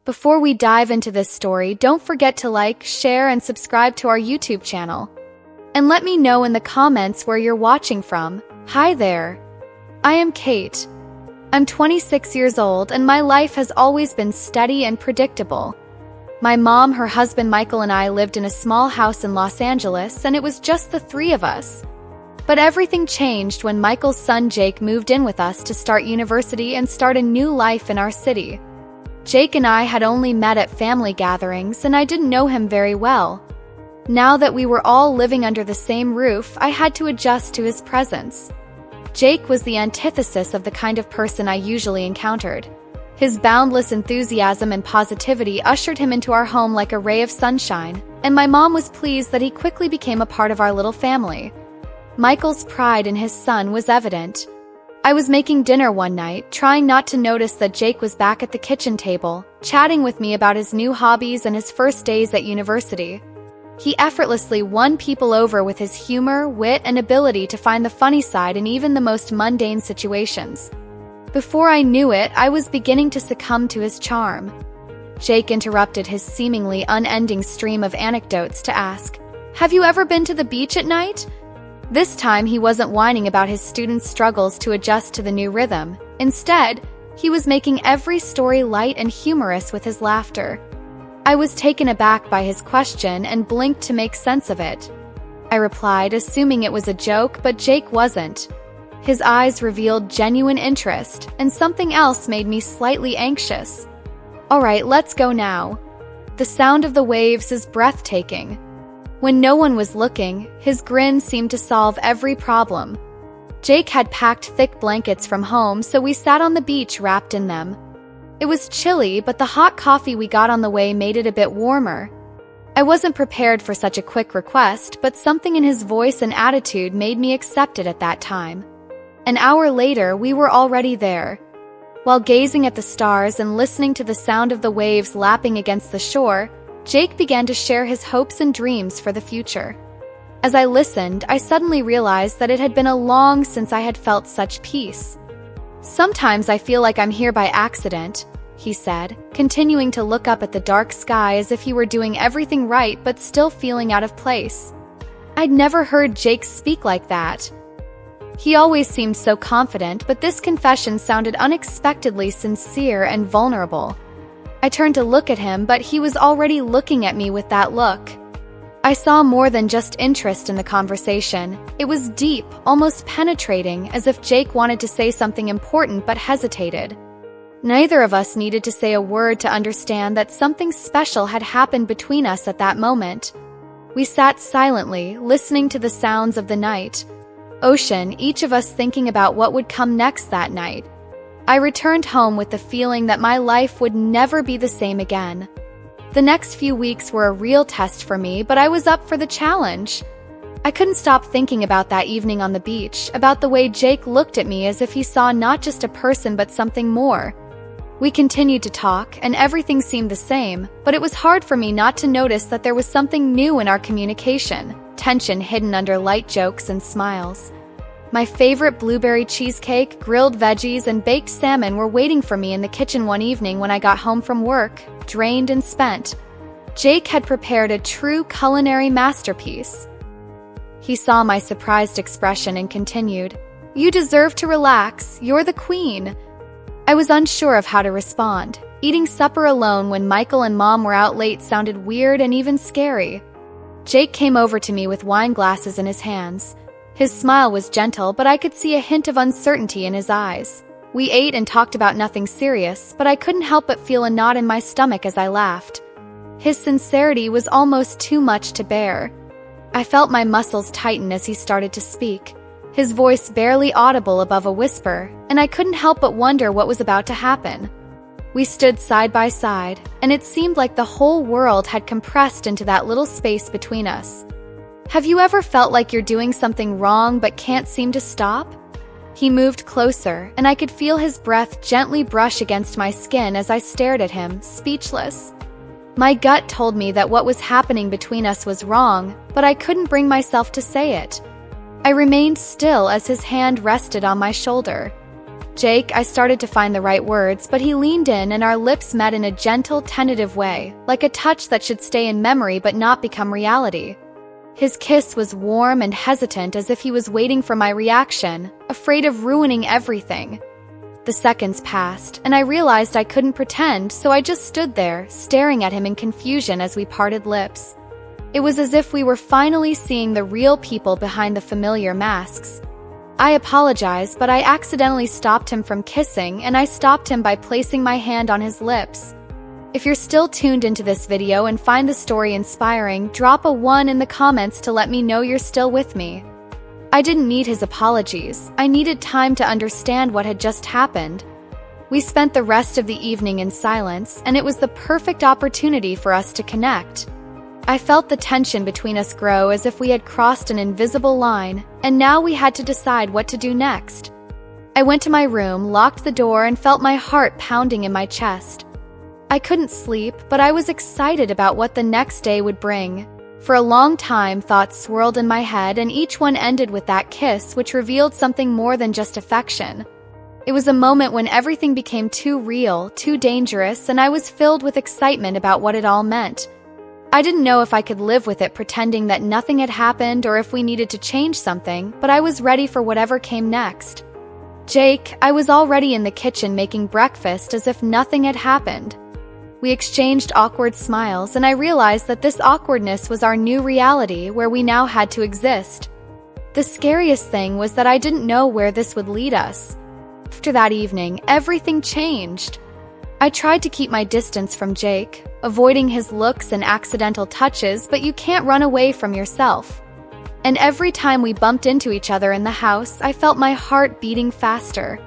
Before we dive into this story, don't forget to like, share, and subscribe to our YouTube channel. And let me know in the comments where you're watching from. Hi there. I am Kate. I'm 26 years old, and my life has always been steady and predictable. My mom, her husband Michael, and I lived in a small house in Los Angeles, and it was just the three of us. But everything changed when Michael's son Jake moved in with us to start university and start a new life in our city. Jake and I had only met at family gatherings, and I didn't know him very well. Now that we were all living under the same roof, I had to adjust to his presence. Jake was the antithesis of the kind of person I usually encountered. His boundless enthusiasm and positivity ushered him into our home like a ray of sunshine, and my mom was pleased that he quickly became a part of our little family. Michael's pride in his son was evident. I was making dinner one night, trying not to notice that Jake was back at the kitchen table, chatting with me about his new hobbies and his first days at university. He effortlessly won people over with his humor, wit, and ability to find the funny side in even the most mundane situations. Before I knew it, I was beginning to succumb to his charm. Jake interrupted his seemingly unending stream of anecdotes to ask, "Have you ever been to the beach at night?" This time, he wasn't whining about his students' struggles to adjust to the new rhythm. Instead, he was making every story light and humorous with his laughter. I was taken aback by his question and blinked to make sense of it. I replied, assuming it was a joke, but Jake wasn't. His eyes revealed genuine interest, and something else made me slightly anxious. "All right, let's go now." The sound of the waves is breathtaking. When no one was looking, his grin seemed to solve every problem. Jake had packed thick blankets from home, so we sat on the beach wrapped in them. It was chilly, but the hot coffee we got on the way made it a bit warmer. I wasn't prepared for such a quick request, but something in his voice and attitude made me accept it at that time. An hour later, we were already there. While gazing at the stars and listening to the sound of the waves lapping against the shore, Jake began to share his hopes and dreams for the future. As I listened, I suddenly realized that it had been a long since I had felt such peace. "Sometimes I feel like I'm here by accident," he said, continuing to look up at the dark sky as if he were doing everything right but still feeling out of place. I'd never heard Jake speak like that. He always seemed so confident, but this confession sounded unexpectedly sincere and vulnerable. I turned to look at him, but he was already looking at me with that look. I saw more than just interest in the conversation. It was deep, almost penetrating, as if Jake wanted to say something important but hesitated. Neither of us needed to say a word to understand that something special had happened between us at that moment. We sat silently, listening to the sounds of the night. Ocean, each of us thinking about what would come next that night. I returned home with the feeling that my life would never be the same again. The next few weeks were a real test for me, but I was up for the challenge. I couldn't stop thinking about that evening on the beach, about the way Jake looked at me as if he saw not just a person but something more. We continued to talk, and everything seemed the same, but it was hard for me not to notice that there was something new in our communication, tension hidden under light jokes and smiles. My favorite blueberry cheesecake, grilled veggies, and baked salmon were waiting for me in the kitchen one evening when I got home from work, drained and spent. Jake had prepared a true culinary masterpiece. He saw my surprised expression and continued, "You deserve to relax, you're the queen." I was unsure of how to respond. Eating supper alone when Michael and Mom were out late sounded weird and even scary. Jake came over to me with wine glasses in his hands. His smile was gentle, but I could see a hint of uncertainty in his eyes. We ate and talked about nothing serious, but I couldn't help but feel a knot in my stomach as I laughed. His sincerity was almost too much to bear. I felt my muscles tighten as he started to speak, his voice barely audible above a whisper, and I couldn't help but wonder what was about to happen. We stood side by side, and it seemed like the whole world had compressed into that little space between us. "Have you ever felt like you're doing something wrong but can't seem to stop?" He moved closer, and I could feel his breath gently brush against my skin as I stared at him, speechless. My gut told me that what was happening between us was wrong, but I couldn't bring myself to say it. I remained still as his hand rested on my shoulder. Jake, I started to find the right words, but he leaned in and our lips met in a gentle, tentative way, like a touch that should stay in memory but not become reality. His kiss was warm and hesitant, as if he was waiting for my reaction, afraid of ruining everything. The seconds passed, and I realized I couldn't pretend, so I just stood there, staring at him in confusion as we parted lips. It was as if we were finally seeing the real people behind the familiar masks. I apologized, but I accidentally stopped him from kissing, and I stopped him by placing my hand on his lips. If you're still tuned into this video and find the story inspiring, drop a 1 in the comments to let me know you're still with me. I didn't need his apologies. I needed time to understand what had just happened. We spent the rest of the evening in silence, and it was the perfect opportunity for us to connect. I felt the tension between us grow, as if we had crossed an invisible line, and now we had to decide what to do next. I went to my room, locked the door, and felt my heart pounding in my chest. I couldn't sleep, but I was excited about what the next day would bring. For a long time, thoughts swirled in my head, and each one ended with that kiss, which revealed something more than just affection. It was a moment when everything became too real, too dangerous, and I was filled with excitement about what it all meant. I didn't know if I could live with it pretending that nothing had happened or if we needed to change something, but I was ready for whatever came next. Jake, I was already in the kitchen making breakfast as if nothing had happened. We exchanged awkward smiles, and I realized that this awkwardness was our new reality where we now had to exist. The scariest thing was that I didn't know where this would lead us. After that evening, everything changed. I tried to keep my distance from Jake, avoiding his looks and accidental touches, but you can't run away from yourself. And every time we bumped into each other in the house, I felt my heart beating faster.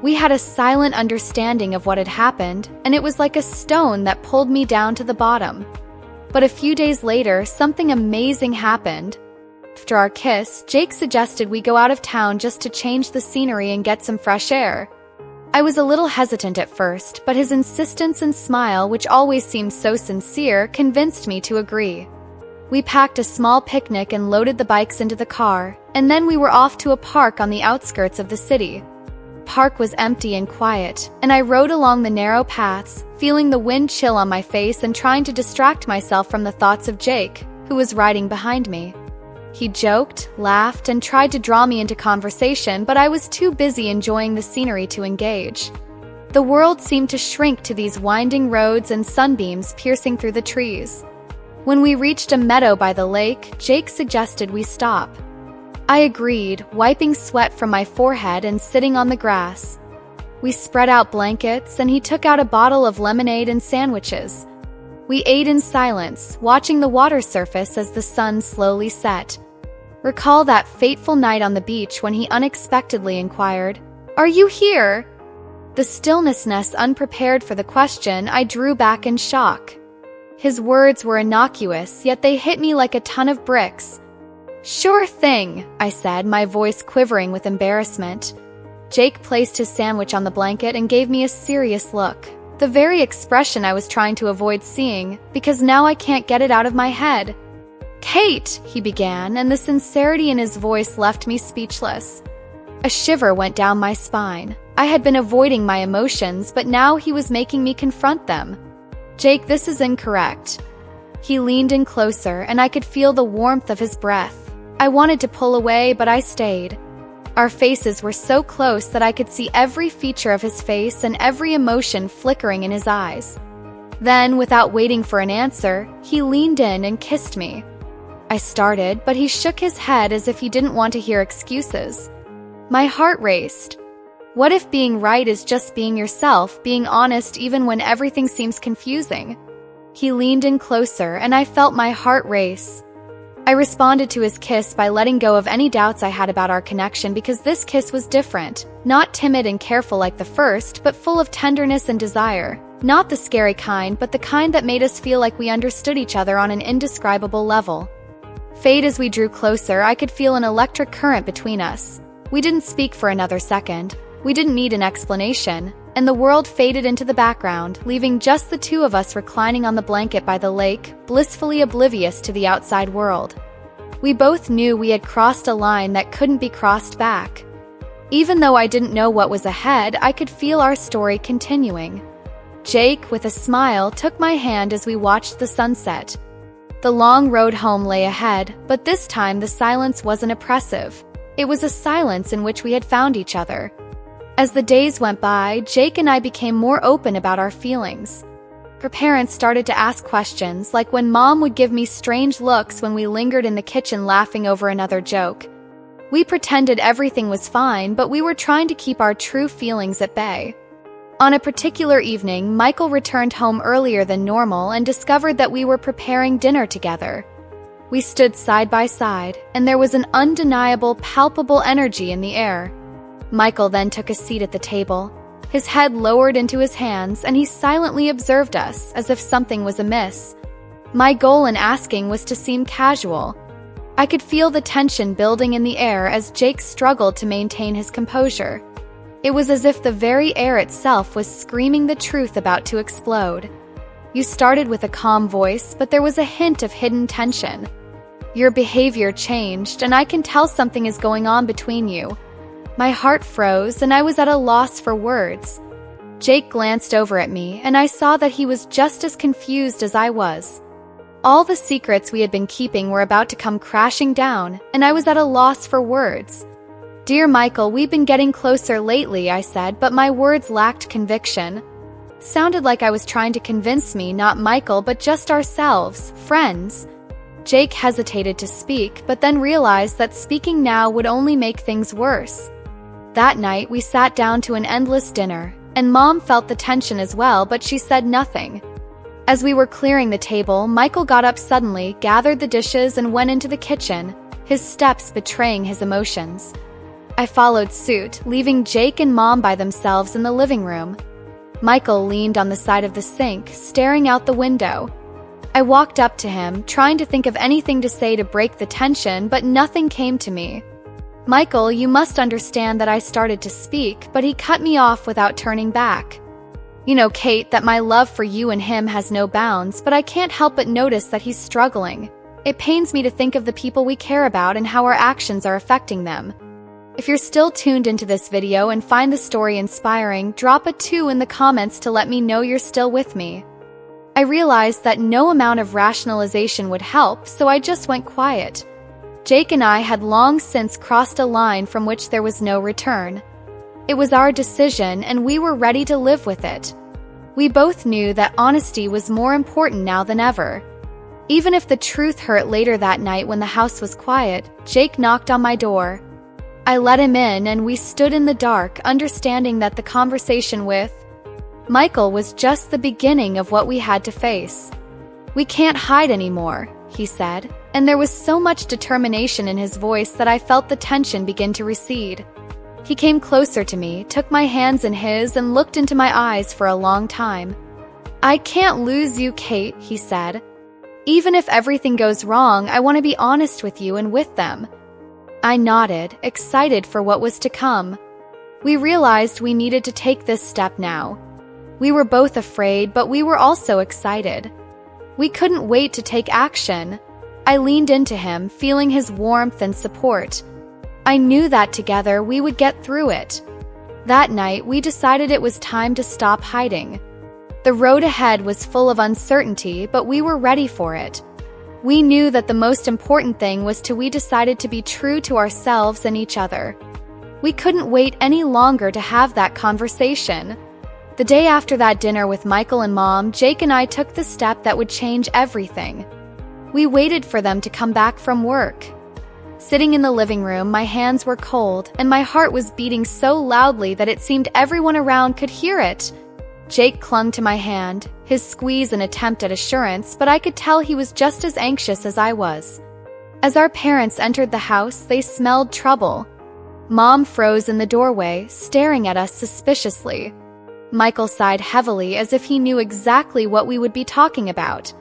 We had a silent understanding of what had happened, and it was like a stone that pulled me down to the bottom. But a few days later, something amazing happened. After our kiss, Jake suggested we go out of town just to change the scenery and get some fresh air. I was a little hesitant at first, but his insistence and smile, which always seemed so sincere, convinced me to agree. We packed a small picnic and loaded the bikes into the car, and then we were off to a park on the outskirts of the city. The park was empty and quiet, and I rode along the narrow paths, feeling the wind chill on my face and trying to distract myself from the thoughts of Jake, who was riding behind me. He joked, laughed, and tried to draw me into conversation, but I was too busy enjoying the scenery to engage. The world seemed to shrink to these winding roads and sunbeams piercing through the trees. When we reached a meadow by the lake, Jake suggested we stop. I agreed, wiping sweat from my forehead and sitting on the grass. We spread out blankets, and he took out a bottle of lemonade and sandwiches. We ate in silence, watching the water surface as the sun slowly set. Recall that fateful night on the beach when he unexpectedly inquired, "Are you here?" The stillness, unprepared for the question, I drew back in shock. His words were innocuous, yet they hit me like a ton of bricks. "Sure thing," I said, my voice quivering with embarrassment. Jake placed his sandwich on the blanket and gave me a serious look. The very expression I was trying to avoid seeing, because now I can't get it out of my head. "Kate," he began, and the sincerity in his voice left me speechless. A shiver went down my spine. I had been avoiding my emotions, but now he was making me confront them. "Jake, this is incorrect." He leaned in closer, and I could feel the warmth of his breath. I wanted to pull away, but I stayed. Our faces were so close that I could see every feature of his face and every emotion flickering in his eyes. Then, without waiting for an answer, he leaned in and kissed me. I started, but he shook his head as if he didn't want to hear excuses. My heart raced. What if being right is just being yourself, being honest even when everything seems confusing? He leaned in closer, and I felt my heart race. I responded to his kiss by letting go of any doubts I had about our connection, because this kiss was different. Not timid and careful like the first, but full of tenderness and desire. Not the scary kind, but the kind that made us feel like we understood each other on an indescribable level. Fade as we drew closer, I could feel an electric current between us. We didn't speak for another second. We didn't need an explanation, and the world faded into the background, leaving just the two of us reclining on the blanket by the lake, blissfully oblivious to the outside world. We both knew we had crossed a line that couldn't be crossed back. Even though I didn't know what was ahead, I could feel our story continuing. Jake, with a smile, took my hand as we watched the sunset. The long road home lay ahead, but this time the silence wasn't oppressive. It was a silence in which we had found each other. As the days went by, Jake and I became more open about our feelings. Her parents started to ask questions, like when Mom would give me strange looks when we lingered in the kitchen laughing over another joke. We pretended everything was fine, but we were trying to keep our true feelings at bay. On a particular evening, Michael returned home earlier than normal and discovered that we were preparing dinner together. We stood side by side, and there was an undeniable, palpable energy in the air. Michael then took a seat at the table. His head lowered into his hands, and he silently observed us, as if something was amiss. My goal in asking was to seem casual. I could feel the tension building in the air as Jake struggled to maintain his composure. It was as if the very air itself was screaming the truth about to explode. You started with a calm voice, but there was a hint of hidden tension. Your behavior changed, and I can tell something is going on between you. My heart froze, and I was at a loss for words. Jake glanced over at me, and I saw that he was just as confused as I was. All the secrets we had been keeping were about to come crashing down, and I was at a loss for words. "Dear Michael, we've been getting closer lately," I said, but my words lacked conviction. Sounded like I was trying to convince me, not Michael, but just ourselves, friends. Jake hesitated to speak, but then realized that speaking now would only make things worse. That night, we sat down to an endless dinner, and Mom felt the tension as well, but she said nothing. As we were clearing the table, Michael got up suddenly, gathered the dishes, and went into the kitchen, his steps betraying his emotions. I followed suit, leaving Jake and Mom by themselves in the living room. Michael leaned on the side of the sink, staring out the window. I walked up to him, trying to think of anything to say to break the tension, but nothing came to me. "Michael, you must understand that," I started to speak, but he cut me off without turning back. "You know, Kate, that my love for you and him has no bounds, but I can't help but notice that he's struggling. It pains me to think of the people we care about and how our actions are affecting them." If you're still tuned into this video and find the story inspiring, drop a 2 in the comments to let me know you're still with me. I realized that no amount of rationalization would help, so I just went quiet. Jake and I had long since crossed a line from which there was no return. It was our decision, and we were ready to live with it. We both knew that honesty was more important now than ever. Even if the truth hurt later that night when the house was quiet, Jake knocked on my door. I let him in, and we stood in the dark, understanding that the conversation with Michael was just the beginning of what we had to face. "We can't hide anymore," he said, and there was so much determination in his voice that I felt the tension begin to recede. He came closer to me, took my hands in his, and looked into my eyes for a long time. "I can't lose you, Kate," he said. "Even if everything goes wrong, I want to be honest with you and with them." I nodded, excited for what was to come. We realized we needed to take this step now. We were both afraid, but we were also excited. We couldn't wait to take action. I leaned into him, feeling his warmth and support. I knew that together we would get through it. That night, we decided it was time to stop hiding. The road ahead was full of uncertainty, but we were ready for it. We knew that the most important thing was we decided to be true to ourselves and each other. We couldn't wait any longer to have that conversation. The day after that dinner with Michael and Mom, Jake and I took the step that would change everything. We waited for them to come back from work. Sitting in the living room, my hands were cold, and my heart was beating so loudly that it seemed everyone around could hear it. Jake clung to my hand, his squeeze an attempt at assurance, but I could tell he was just as anxious as I was. As our parents entered the house, they smelled trouble. Mom froze in the doorway, staring at us suspiciously. Michael sighed heavily as if he knew exactly what we would be talking about.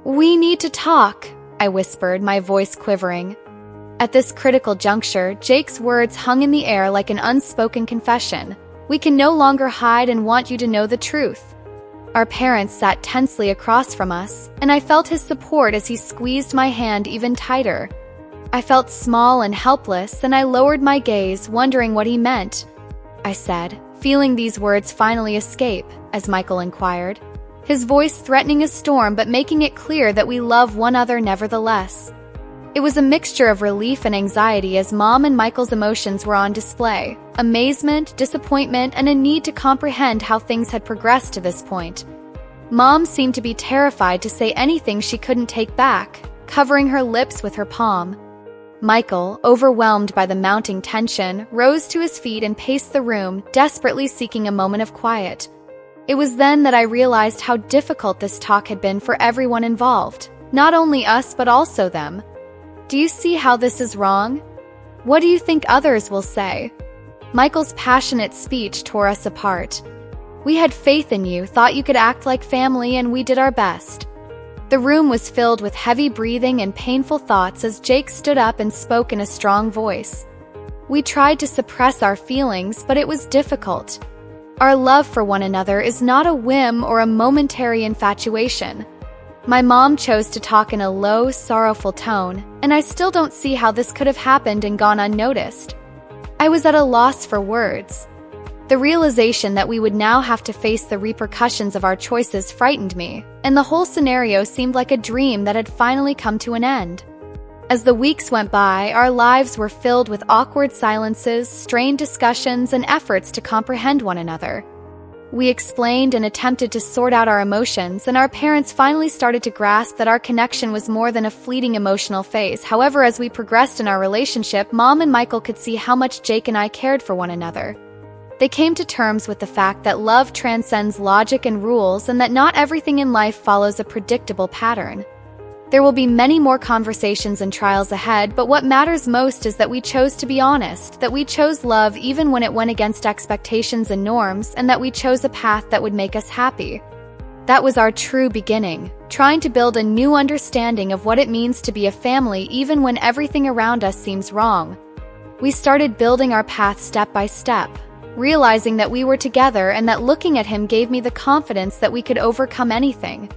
"We need to talk," I whispered, my voice quivering. At this critical juncture, Jake's words hung in the air like an unspoken confession. "We can no longer hide and want you to know the truth." Our parents sat tensely across from us, and I felt his support as he squeezed my hand even tighter. I felt small and helpless, and I lowered my gaze, wondering what he meant. I said, feeling these words finally escape, as Michael inquired, his voice threatening a storm but making it clear that we love one another nevertheless. It was a mixture of relief and anxiety as Mom and Michael's emotions were on display: amazement, disappointment, and a need to comprehend how things had progressed to this point. Mom seemed to be terrified to say anything she couldn't take back, covering her lips with her palm. Michael, overwhelmed by the mounting tension, rose to his feet and paced the room, desperately seeking a moment of quiet. It was then that I realized how difficult this talk had been for everyone involved, not only us but also them. Do you see how this is wrong? What do you think others will say? Michael's passionate speech tore us apart. We had faith in you, thought you could act like family, and we did our best. The room was filled with heavy breathing and painful thoughts as Jake stood up and spoke in a strong voice. We tried to suppress our feelings, but it was difficult. Our love for one another is not a whim or a momentary infatuation. My mom chose to talk in a low, sorrowful tone, and I still don't see how this could have happened and gone unnoticed. I was at a loss for words. The realization that we would now have to face the repercussions of our choices frightened me, and the whole scenario seemed like a dream that had finally come to an end. As the weeks went by, our lives were filled with awkward silences, strained discussions, and efforts to comprehend one another. We explained and attempted to sort out our emotions, and our parents finally started to grasp that our connection was more than a fleeting emotional phase. However, as we progressed in our relationship, Mom and Michael could see how much Jake and I cared for one another. They came to terms with the fact that love transcends logic and rules, and that not everything in life follows a predictable pattern. There will be many more conversations and trials ahead, but what matters most is that we chose to be honest, that we chose love even when it went against expectations and norms, and that we chose a path that would make us happy. That was our true beginning, trying to build a new understanding of what it means to be a family even when everything around us seems wrong. We started building our path step by step, realizing that we were together and that looking at him gave me the confidence that we could overcome anything.